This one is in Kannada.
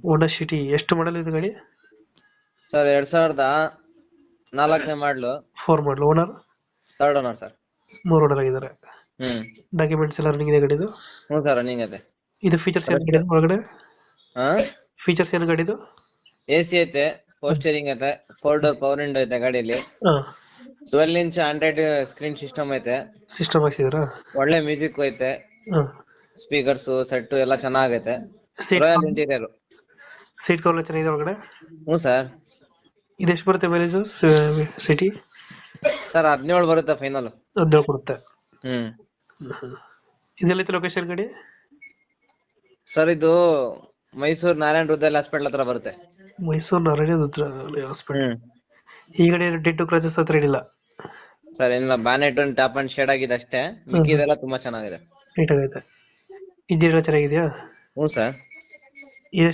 ಹೋಂಡಾ ಸಿಟಿ ಎಷ್ಟು ಮಾಡಲ್ ಇದು ಗಾಡಿ? ಸರ್ 2004ನೇ model. 4 model. Owner? Third owner sir. 3 owner ಆಗಿದ್ದಾರೆ. ಹ್ಮ್ ಡಾಕ್ಯುಮೆಂಟ್ಸ್ ಎಲ್ಲ ರನ್ನಿಂಗ್ ಇದೆ ಗಾಡಿದು? ಹ್ಞೂ ಸರ್ ರನ್ನಿಂಗ್ ಐತೆ. ಇದು ಫೀಚರ್ಸ್ ಏನು ಗಾಡಿದು ಒಳಗಡೆ? ಹಾ ಫೀಚರ್ಸ್ ಏನು ಗಾಡಿದು? AC ಐತೆ, ಪವರ್ ಸ್ಟೇರಿಂಗ್ ಐತೆ, 4 ಡೋರ್ ಪವರ್ ವಿಂಡೋ ಐತೆ ಗಾಡಿಯಲ್ಲಿ. ಹಾಂ. 12 ಇಂಚ್ ಆಂಡ್ರಾಯ್ಡ್ ಸ್ಕ್ರೀನ್ ಸಿಸ್ಟಮ್ ಐತೆ. ಸಿಸ್ಟಮ್ ಹಾಕ್ಸಿದ್ದೀರಾ? ಒಳ್ಳೆ ಮ್ಯೂಸಿಕ್ ಐತೆ, ಹಾಂ. ಸ್ಪೀಕರ್ಸ್ ಸೆಟ್ ಎಲ್ಲ ಚೆನ್ನಾಗೈತೆ. Seat royal interior. Seat cover ಚೆನ್ನಾಗಿದೆ ಒಳಗಡೆ? ಹ್ಞೂ ಸರ್. ಇದು ಎಷ್ಟು ಬರುತ್ತೆ ಮೈಲೇಜ್ ಸಿಟಿ? ಸರ್ 17 ಬರುತ್ತೆ ಫೈನಲ್. 17 ಕೊಡುತ್ತೆ. ಹ್ಮ್ ಇದೆಲ್ಲೈತೆ ಲೊಕೇಶನ್ ಗಾಡಿ? ಸರ್ ಇದು ಮೈಸೂರು ನಾರಾಯಣ ಹೃದಯ ಹಾಸ್ಪಿಟಲ್ ಹತ್ರ ಬರುತ್ತೆ. ಮೈಸೂರು ನಾರಾಯಣ ಹಾಸ್ಪಿಟಲ್. ಹ್ಮ್ ಈ ಗಾಡಿ ಡೆಂಟು ಕ್ರಾಚಸ್ ಹತ್ರ ಏನಿಲ್ಲ? ಸರ್ ಏನಿಲ್ಲ, ಬ್ಯಾನೆಟ್ ಟಾಪ್ ಅಂಡ್ ಶೇಡ್ ಆಗಿದೆ ಅಷ್ಟೇ, ಮಿಕ್ಕಿದೆಲ್ಲ ತುಂಬಾ ಚೆನ್ನಾಗಿದೆ. ನೀಟಾಗೈತೆ. ಇಂಜಿನ್ ಎಲ್ಲ ಚೆನ್ನಾಗಿದೆಯಾ? ಹ್ಞೂ ಸರ್. ಎಷ್ಟು